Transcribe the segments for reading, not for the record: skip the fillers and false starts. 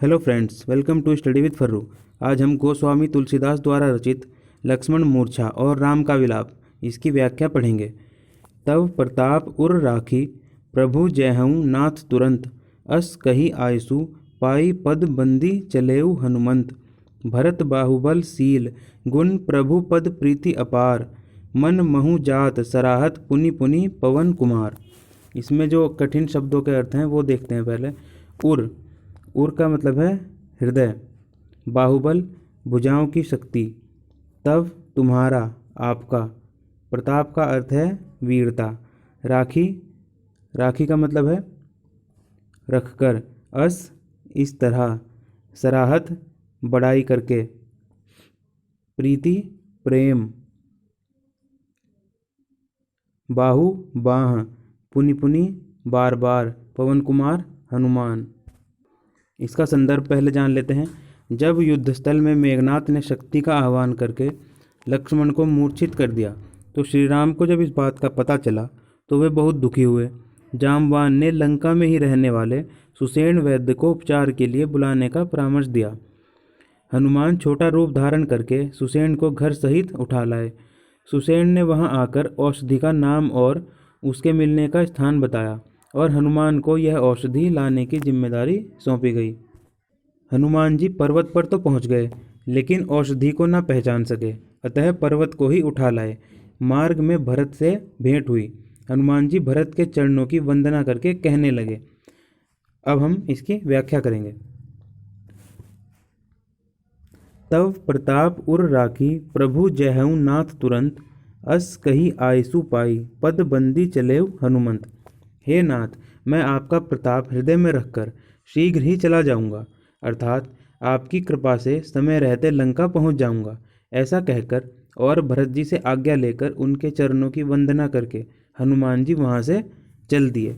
Hello friends, welcome to study with Farru. आज हम गोस्वामी तुलसीदास द्वारा रचित लक्ष्मण मूर्छा और राम का विलाप इसकी व्याख्या पढ़ेंगे। तव प्रताप उर राखी, प्रभु जयहूँ नाथ तुरंत, अस कही आयसु, पाई पद बंदी चलेऊ हनुमंत। भरत बाहुबल सील, गुण प्रभु पद प्रीति अपार, मन महु जात सराहत पुनि पुनि पवन कुमार। इसमें जो कठिन शब्दों के अर्थ हैं वो देखते हैं पहले। उर उर का मतलब है हृदय, बाहुबल भुजाओं की शक्ति, तव तुम्हारा आपका, प्रताप का अर्थ है वीरता, राखी राखी का मतलब है रखकर, अस इस तरह, सराहत बड़ाई करके, प्रीति प्रेम, बाहु बाह, पुनि पुनि बार बार, पवन कुमार हनुमान। इसका संदर्भ पहले जान लेते हैं। जब युद्धस्थल में मेघनाथ ने शक्ति का आह्वान करके लक्ष्मण को मूर्छित कर दिया तो श्री राम को जब इस बात का पता चला तो वे बहुत दुखी हुए। जामवान ने लंका में ही रहने वाले सुषेण वैद्य को उपचार के लिए बुलाने का परामर्श दिया। हनुमान छोटा रूप धारण करके सुषेण को घर सहित उठा लाए। सुषेण ने वहां आकर औषधि का नाम और उसके मिलने का स्थान बताया और हनुमान को यह औषधि लाने की जिम्मेदारी सौंपी गई। हनुमान जी पर्वत पर तो पहुंच गए लेकिन औषधि को न पहचान सके, अतः पर्वत को ही उठा लाए। मार्ग में भरत से भेंट हुई। हनुमान जी भरत के चरणों की वंदना करके कहने लगे। अब हम इसकी व्याख्या करेंगे। तव प्रताप उर राखी, प्रभु जयहूँ नाथ तुरंत, अस कही आयसु पाई, पद बंदी चलेऊ हनुमंत। हे नाथ, मैं आपका प्रताप हृदय में रखकर शीघ्र ही चला जाऊंगा, अर्थात आपकी कृपा से समय रहते लंका पहुंच जाऊंगा। ऐसा कहकर और भरत जी से आज्ञा लेकर उनके चरणों की वंदना करके हनुमान जी वहां से चल दिए।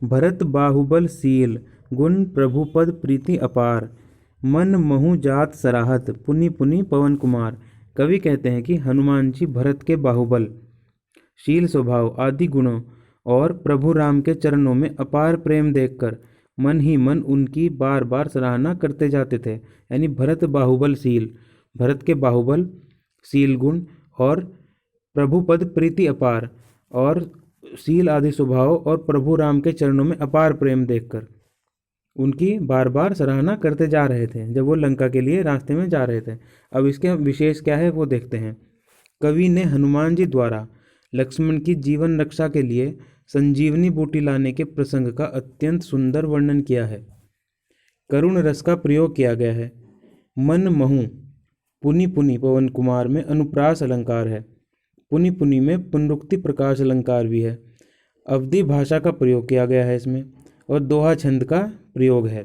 भरत बाहुबल सील, गुण प्रभुपद प्रीति अपार, मन महु जात सराहत पुनि पुनि पवन कुमार। कवि कहते हैं कि हनुमान जी भरत के बाहुबल, शील स्वभाव आदि गुणों और प्रभु राम के चरणों में अपार प्रेम देखकर मन ही मन उनकी बार बार सराहना करते जाते थे। यानी भरत बाहुबल शील, भरत के बाहुबल शील गुण और प्रभु पद प्रीति अपार और शील आदि स्वभाव और प्रभु राम के चरणों में अपार प्रेम देखकर उनकी बार बार सराहना करते जा रहे थे जब वो लंका के लिए रास्ते में जा रहे थे। अब इसके विशेष क्या है वो देखते हैं। कवि ने हनुमान जी द्वारा लक्ष्मण की जीवन रक्षा के लिए संजीवनी बूटी लाने के प्रसंग का अत्यंत सुंदर वर्णन किया है। करुण रस का प्रयोग किया गया है। मन महु पुनि पुनि पवन कुमार में अनुप्रास अलंकार है। पुनि पुनि में पुनरुक्ति प्रकाश अलंकार भी है। अवधि भाषा का प्रयोग किया गया है इसमें और दोहा छंद का प्रयोग है।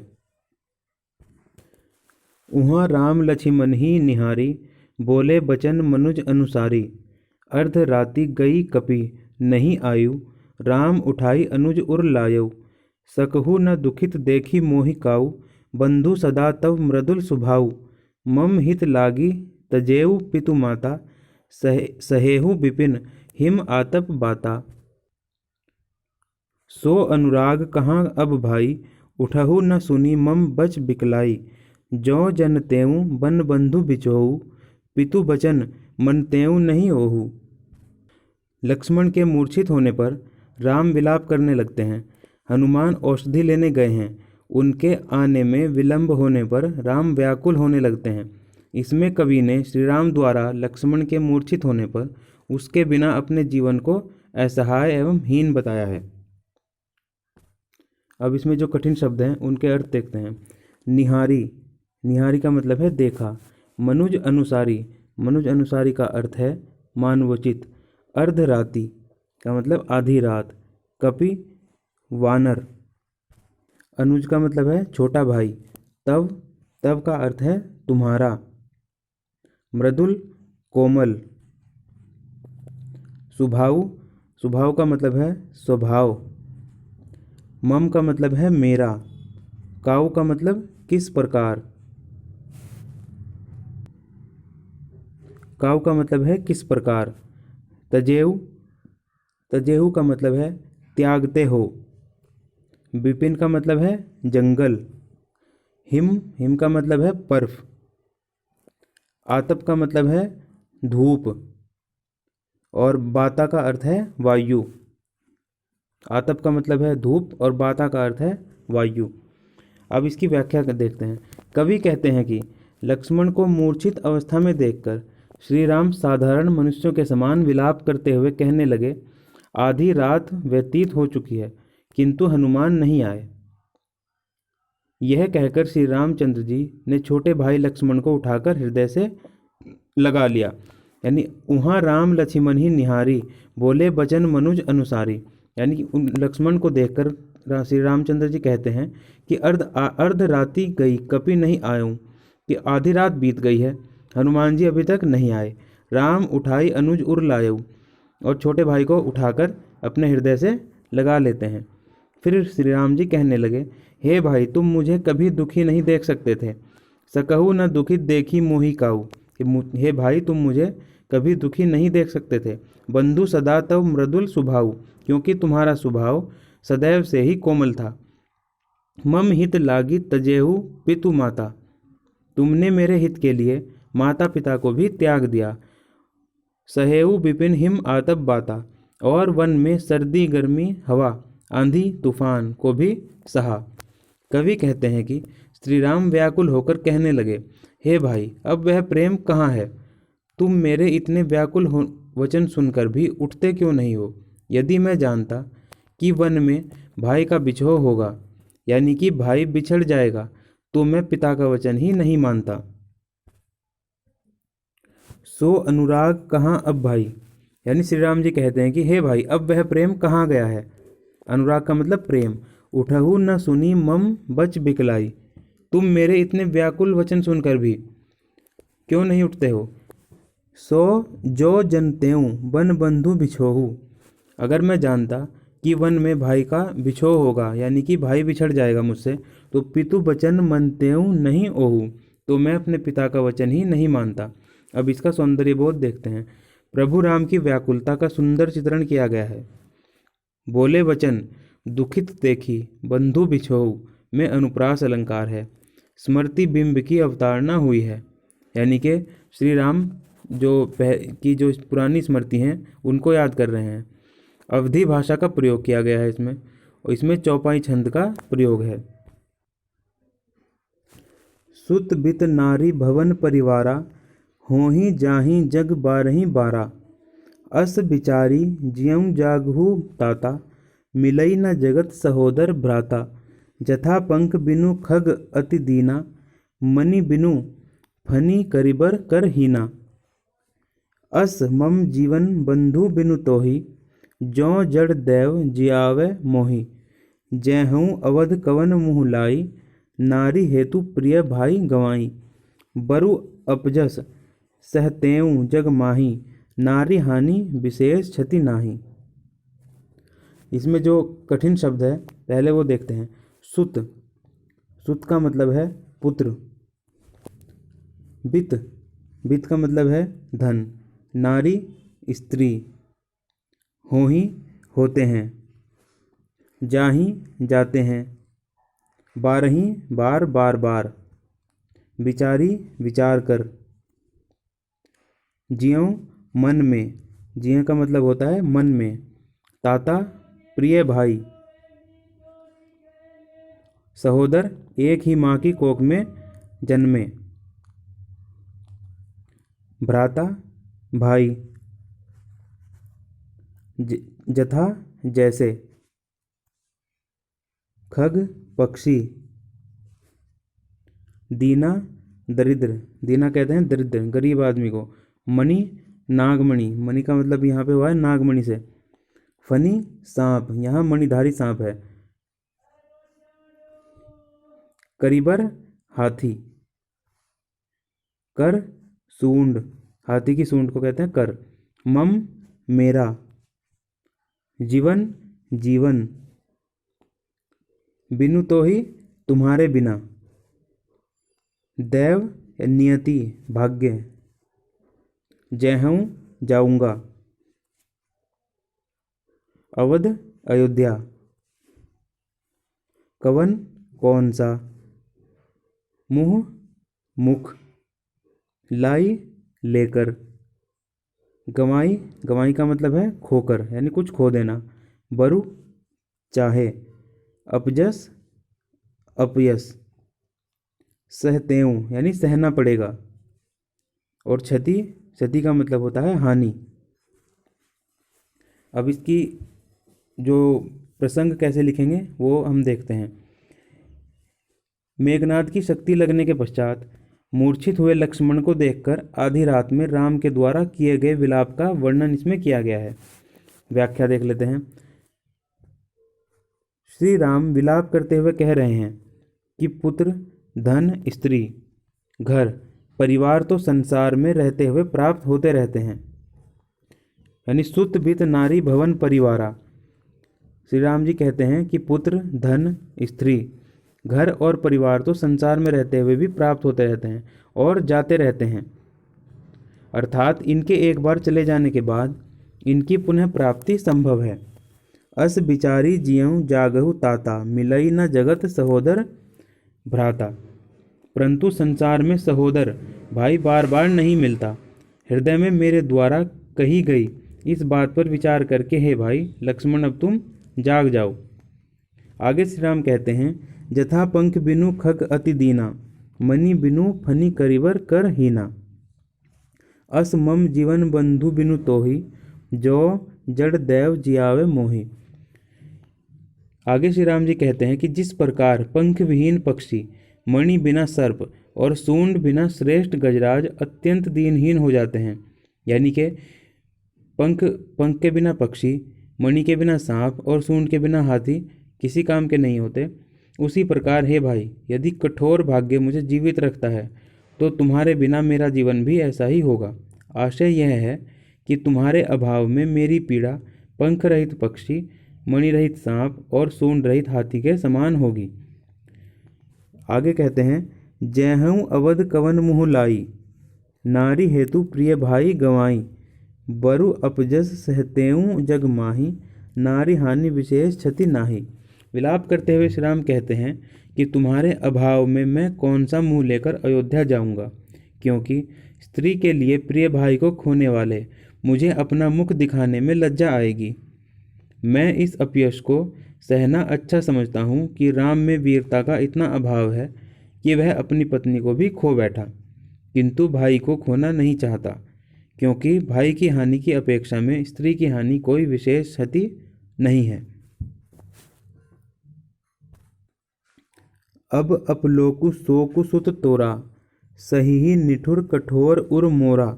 उहाँ राम लक्ष्मण ही निहारी, बोले बचन मनुज अनुसारी, अर्ध राति गई कपि नहीं आयु, राम उठाई अनुज उर लायऊ, सकहु न दुखित देखी मोहि काऊ, बंधु सदा तव मृदुल सुभाऊ, मम हित लागी तजेऊ पितु माता, सहेहु विपिन हिम आतप बाता। सो अनुराग कहाँ अब भाई, उठहु न सुनी मम बच बिकलाई, जौ जन तेऊ बन बंधु बिचोऊ, पितु बचन मन तेऊ नहीं ओहू। लक्ष्मण के मूर्छित होने पर राम विलाप करने लगते हैं। हनुमान औषधि लेने गए हैं। उनके आने में विलंब होने पर राम व्याकुल होने लगते हैं। इसमें कवि ने श्री राम द्वारा लक्ष्मण के मूर्छित होने पर उसके बिना अपने जीवन को असहाय एवं हीन बताया है। अब इसमें जो कठिन शब्द हैं उनके अर्थ देखते हैं। निहारी, निहारी का मतलब है देखा। मनुज अनुसारी, मनुज अनुसारी का अर्थ है मानवोचित। अर्धराति का मतलब आधी रात। कपि वानर। अनुज का मतलब है छोटा भाई। तव, तव का अर्थ है तुम्हारा। मृदुल कोमल। सुभाव, सुभाव का मतलब है स्वभाव। मम का मतलब है मेरा। काऊ का मतलब किस प्रकार। काऊ का मतलब है किस प्रकार। तजेऊ, तजेहू का मतलब है त्यागते हो। विपिन का मतलब है जंगल। हिम, हिम का मतलब है बर्फ। आतप का मतलब है धूप, और बाता का अर्थ है वायु। आतप का मतलब है धूप और बाता का अर्थ है वायु। अब इसकी व्याख्या देखते हैं। कवि कहते हैं कि लक्ष्मण को मूर्छित अवस्था में देखकर श्री राम साधारण मनुष्यों के समान विलाप करते हुए कहने लगे, आधी रात व्यतीत हो चुकी है किंतु हनुमान नहीं आए। यह कहकर श्री रामचंद्र जी ने छोटे भाई लक्ष्मण को उठाकर हृदय से लगा लिया। यानी वहाँ राम लक्ष्मण ही निहारी, बोले बचन मनुज अनुसारी। यानी कि उन लक्ष्मण को देखकर श्री रामचंद्र जी कहते हैं कि अर्ध राति गई कपि नहीं आयूं, कि आधी रात बीत गई है, हनुमान जी अभी तक नहीं आए। राम उठाई अनुज उर लायऊ, और छोटे भाई को उठाकर अपने हृदय से लगा लेते हैं। फिर श्री राम जी कहने लगे, हे भाई तुम मुझे कभी दुखी नहीं देख सकते थे, सकहु न दुखित देखी मोहि काऊ। हे भाई तुम मुझे कभी दुखी नहीं देख सकते थे। बंधु सदा तव मृदुल स्वभाव, क्योंकि तुम्हारा स्वभाव सदैव से ही कोमल था। मम हित लागी तजेहु पितु माता, तुमने मेरे हित के लिए माता पिता को भी त्याग दिया। सहेऊ विपिन हिम आतप बाता, और वन में सर्दी गर्मी हवा आंधी तूफान को भी सहा। कवि कहते हैं कि श्री राम व्याकुल होकर कहने लगे, हे भाई अब वह प्रेम कहाँ है? तुम मेरे इतने व्याकुल वचन सुनकर भी उठते क्यों नहीं हो? यदि मैं जानता कि वन में भाई का बिछोह होगा, यानी कि भाई बिछड़ जाएगा, तो मैं पिता का वचन ही नहीं मानता। सो अनुराग कहाँ अब भाई, यानी श्री राम जी कहते हैं कि हे भाई अब वह प्रेम कहाँ गया है? अनुराग का मतलब प्रेम। उठहु न सुनी मम बच बिकलाई, तुम मेरे इतने व्याकुल वचन सुनकर भी क्यों नहीं उठते हो? सो जो जनतेऊ वन बंधु बिछोहू, अगर मैं जानता कि वन में भाई का बिछोह होगा, यानी कि भाई बिछड़ जाएगा मुझसे, तो पितु वचन मनतेऊ नहीं ओहू, तो मैं अपने पिता का वचन ही नहीं मानता। अब इसका सौंदर्य बोध देखते हैं। प्रभु राम की व्याकुलता का सुंदर चित्रण किया गया है। बोले वचन दुखित देखी बंधु बिछोहू में अनुप्रास अलंकार है। स्मृति बिंब की अवतारणा हुई है, यानी कि श्री राम जो पुरानी स्मृति हैं उनको याद कर रहे हैं। अवधि भाषा का प्रयोग किया गया है इसमें, और इसमें चौपाई छंद का प्रयोग है। सुत बित नारी भवन परिवारा, होही जाही जग बारही बारा। अस बिचारी जियऊँ जागहु ताता, मिलई न जगत सहोदर भ्राता। जथा पंख बिनु खग अति दीना, मणि बिनु फनी करिबर कर हीना। अस मम जीवन बंधु बिनु तोहि, ज्यों जड़ देव जियावे मोहि। जयहूँ अवध कवन मुँह लाई, नारी हेतु प्रिय भाई गवाई। बरु अपजस सहतेऊँ जग माही, नारी हानि विशेष क्षति नाही। इसमें जो कठिन शब्द है पहले वो देखते हैं। सुत, सुत का मतलब है पुत्र। बित, बित का मतलब है धन। नारी स्त्री। होही होते हैं। जाही जाते हैं। बारही बार बार बार। विचारी विचार कर। जियों मन में, जियों का मतलब होता है मन में। ताता प्रिय भाई। सहोदर एक ही माँ की कोख में जन्मे। भ्राता भाई। जथा जैसे। खग पक्षी। दीना दरिद्र, दीना कहते हैं दरिद्र गरीब आदमी को। मणि नागमणि, मणि का मतलब यहाँ पे हुआ है नागमणि से। फनी सांप, यहाँ मणिधारी सांप है। करिबर हाथी। कर सूंड, हाथी की सूंड को कहते हैं कर। मम मेरा। जीवन जीवन। बिनु तो ही तुम्हारे बिना। दैव नियति भाग्य। जयहूँ जाऊंगा। अवध अयोध्या। कवन कौन सा। मुँह मुख, लाई लेकर, गंवाई, गंवाई का मतलब है खोकर यानी कुछ खो देना, बरु चाहे, अपजस अपयस, सहतेऊ यानी सहना पड़ेगा, और क्षति, क्षति का मतलब होता है हानि। अब इसकी जो प्रसंग कैसे लिखेंगे वो हम देखते हैं। मेघनाद की शक्ति लगने के पश्चात मूर्छित हुए लक्ष्मण को देखकर आधी रात में राम के द्वारा किए गए विलाप का वर्णन इसमें किया गया है। व्याख्या देख लेते हैं। श्री राम विलाप करते हुए कह रहे हैं कि पुत्र, धन, स्त्री, घर, परिवार तो संसार में रहते हुए प्राप्त होते रहते हैं, यानी सुत बित नारी भवन परिवारा। श्री राम जी कहते हैं कि पुत्र, धन, स्त्री, घर और परिवार तो संसार में रहते हुए भी प्राप्त होते रहते हैं और जाते रहते हैं, अर्थात इनके एक बार चले जाने के बाद इनकी पुनः प्राप्ति संभव है। अस बिचारी जियऊ जागहु ताता, मिलई न जगत सहोदर भ्राता। परंतु संसार में सहोदर भाई बार बार नहीं मिलता। हृदय में मेरे द्वारा कही गई इस बात पर विचार करके हे भाई लक्ष्मण अब तुम जाग जाओ। आगे श्री राम कहते हैं, जथा पंख बिनु खग अति दीना, मणि बिनु फनी करिवर कर हीना। अस मम जीवन बंधु बिनु तोहि, जो जड़ दैव जियावे मोहि। आगे श्री राम जी कहते हैं कि जिस प्रकार पंख विहीन पक्षी, मणि बिना सर्प और सूंड बिना श्रेष्ठ गजराज अत्यंत दीनहीन हो जाते हैं, यानी कि पंख के बिना पक्षी, मणि के बिना सांप और सूंड के बिना हाथी किसी काम के नहीं होते, उसी प्रकार हे भाई यदि कठोर भाग्य मुझे जीवित रखता है तो तुम्हारे बिना मेरा जीवन भी ऐसा ही होगा। आशय यह है कि तुम्हारे अभाव में मेरी पीड़ा पंख रहित पक्षी, मणि रहित सांप और सूंड रहित हाथी के समान होगी। आगे कहते हैं, जयहूँ अवध कवन मुँह लाई, नारी हेतु प्रिय भाई गवाई। बरु अपजस सहतेऊ जग माही, नारी हानि विशेष क्षति नाही। विलाप करते हुए श्री राम कहते हैं कि तुम्हारे अभाव में मैं कौन सा मुँह लेकर अयोध्या जाऊंगा, क्योंकि स्त्री के लिए प्रिय भाई को खोने वाले मुझे अपना मुख दिखाने में लज्जा आएगी। मैं इस अपयश को सहना अच्छा समझता हूँ कि राम में वीरता का इतना अभाव है कि वह अपनी पत्नी को भी खो बैठा, किंतु भाई को खोना नहीं चाहता, क्योंकि भाई की हानि की अपेक्षा में स्त्री की हानि कोई विशेष क्षति नहीं है। अब अपलोकु सोकु सुत तोरा, सही निठुर कठोर उर मोरा।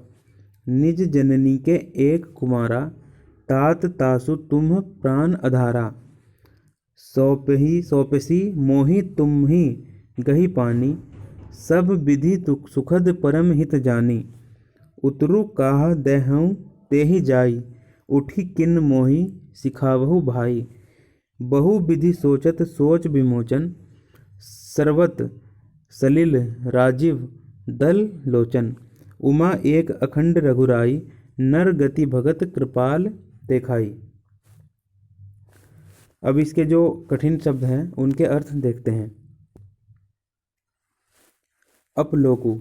निज जननी के एक कुमारा, तात तासु तुम प्राण अधारा। सौंपसी मोहि तुम ही गही पानी, सब विधि सुखद परम हित जानी। उतरु काह देहऊँ तेहि जाई, उठी किन मोहि सिखावहु भाई। बहु विधि सोचत सोच विमोचन, सर्वत सलिल राजीव दल लोचन। उमा एक अखंड रघुराई, नर गति भगत कृपाल देखाई। अब इसके जो कठिन शब्द हैं उनके अर्थ देखते हैं। अपलोकु,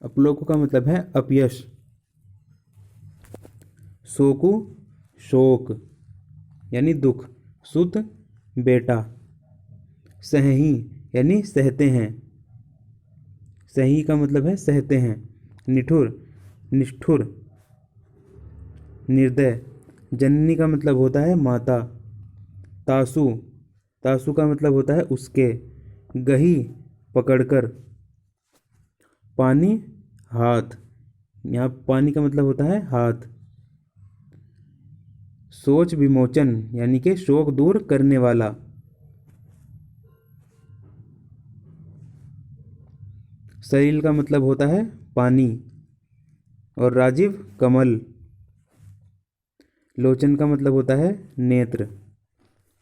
अपलोकु का मतलब है अपयश। सोकु शोक यानी दुख, सुत बेटा, सहही यानी सहते हैं, सही का मतलब है सहते हैं। निठुर निष्ठुर, निर्दय, जननी का मतलब होता है माता। तासु, तासु का मतलब होता है उसके, गही पकड़कर, पानी हाथ, यहाँ पानी का मतलब होता है हाथ। सोच विमोचन यानी कि शोक दूर करने वाला। सलिल का मतलब होता है पानी और राजीव कमल। लोचन का मतलब होता है नेत्र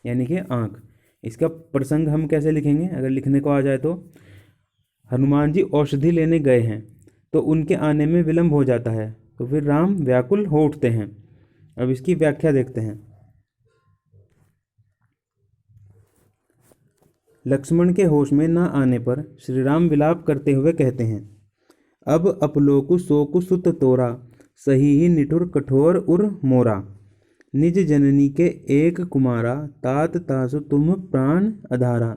यानी कि आँख। इसका प्रसंग हम कैसे लिखेंगे, अगर लिखने को आ जाए तो, हनुमान जी औषधि लेने गए हैं तो उनके आने में विलंब हो जाता है, तो फिर राम व्याकुल हो उठते हैं। अब इसकी व्याख्या देखते हैं। लक्ष्मण के होश में न आने पर श्री राम विलाप करते हुए कहते हैं, अब अपलोकु सोकु सुत तोरा, सही ही निठुर कठोर उर मोरा। निज जननी के एक कुमारा, तात तासु तुम प्राण आधारा।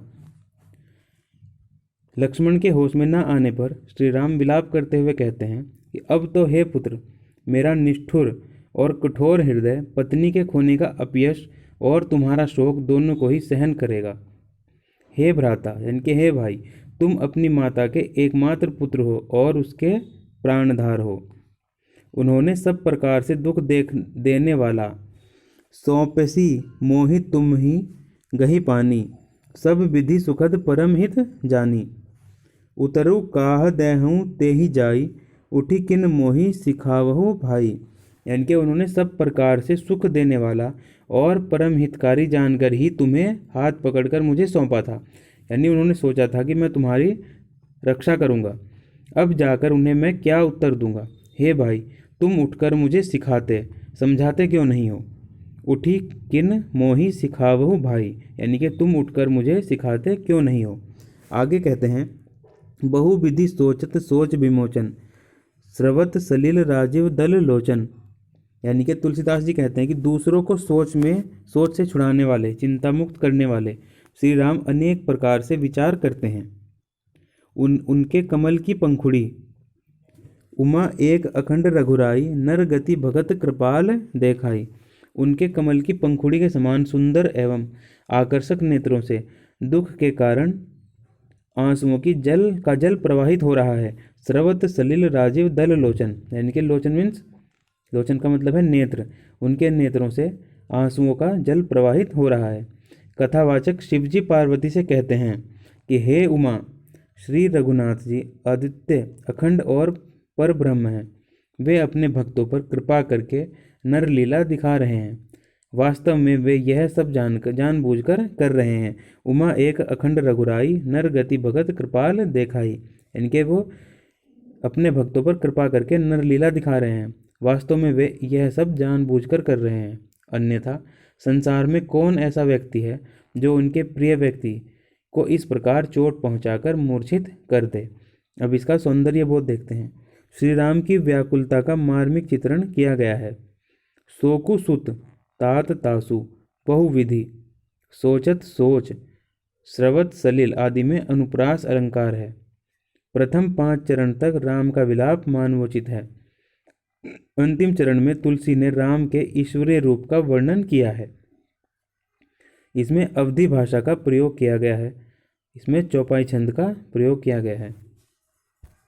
लक्ष्मण के होश में न आने पर श्री राम विलाप करते हुए कहते हैं कि अब तो हे पुत्र, मेरा निष्ठुर और कठोर हृदय पत्नी के खोने का अपयश और तुम्हारा शोक दोनों को ही सहन करेगा। हे भ्राता, यानी कि हे भाई, तुम अपनी माता के एकमात्र पुत्र हो और उसके प्राणधार हो। उन्होंने सब प्रकार से दुख देने वाला, सौंपसी मोहि तुम ही गही पानी, सब विधि सुखद परम हित जानी। उतरु काह देहूँ ते ही जाई, उठी किन मोहि सिखावहु भाई। यानी कि उन्होंने सब प्रकार से सुख देने वाला और परम हितकारी जानकर ही तुम्हें हाथ पकड़कर मुझे सौंपा था। यानी उन्होंने सोचा था कि मैं तुम्हारी रक्षा करूंगा। अब जाकर उन्हें मैं क्या उत्तर दूंगा। हे भाई, तुम उठकर मुझे सिखाते समझाते क्यों नहीं हो। उठी किन मोहि सिखावहु भाई, यानी कि तुम उठकर मुझे सिखाते क्यों नहीं हो। आगे कहते हैं, बहुविधि सोचत सोच विमोचन, स्रवत सलिल राजीव दल लोचन। यानी कि तुलसीदास जी कहते हैं कि दूसरों को सोच से छुड़ाने वाले, चिंता मुक्त करने वाले श्री राम अनेक प्रकार से विचार करते हैं। उनके कमल की पंखुड़ी, उमा एक अखंड रघुराई, नर गति भगत कृपाल देखाई। उनके कमल की पंखुड़ी के समान सुंदर एवं आकर्षक नेत्रों से दुख के कारण आंसुओं की जल प्रवाहित हो रहा है। स्रवत सलिल राजीव दल लोचन, यानी कि लोचन मीन्स, लोचन का मतलब है नेत्र। उनके नेत्रों से आंसुओं का जल प्रवाहित हो रहा है। कथावाचक शिवजी पार्वती से कहते हैं कि हे उमा, श्री रघुनाथ जी आदित्य, अखंड और परब्रह्म हैं। वे अपने भक्तों पर कृपा करके नरलीला दिखा रहे हैं। वास्तव में वे यह सब जानबूझकर कर रहे हैं। उमा एक अखंड रघुराई, नर गति भगत कृपाल देखाई। यानी कि वो अपने भक्तों पर कृपा करके नरलीला दिखा रहे हैं। वास्तव में वे यह सब जानबूझकर कर रहे हैं। अन्यथा संसार में कौन ऐसा व्यक्ति है जो उनके प्रिय व्यक्ति को इस प्रकार चोट पहुंचाकर मूर्छित कर दे। अब इसका सौंदर्य बोध देखते हैं। श्री राम की व्याकुलता का मार्मिक चित्रण किया गया है। सोकु सुत, तात तासु, बहुविधि, सोचत सोच, स्रवत सलिल आदि में अनुप्रास अलंकार है। प्रथम 5 चरण तक राम का विलाप मानवोचित है। अंतिम चरण में तुलसी ने राम के ईश्वरीय रूप का वर्णन किया है। इसमें अवधि भाषा का प्रयोग किया गया है। इसमें चौपाई छंद का प्रयोग किया गया है।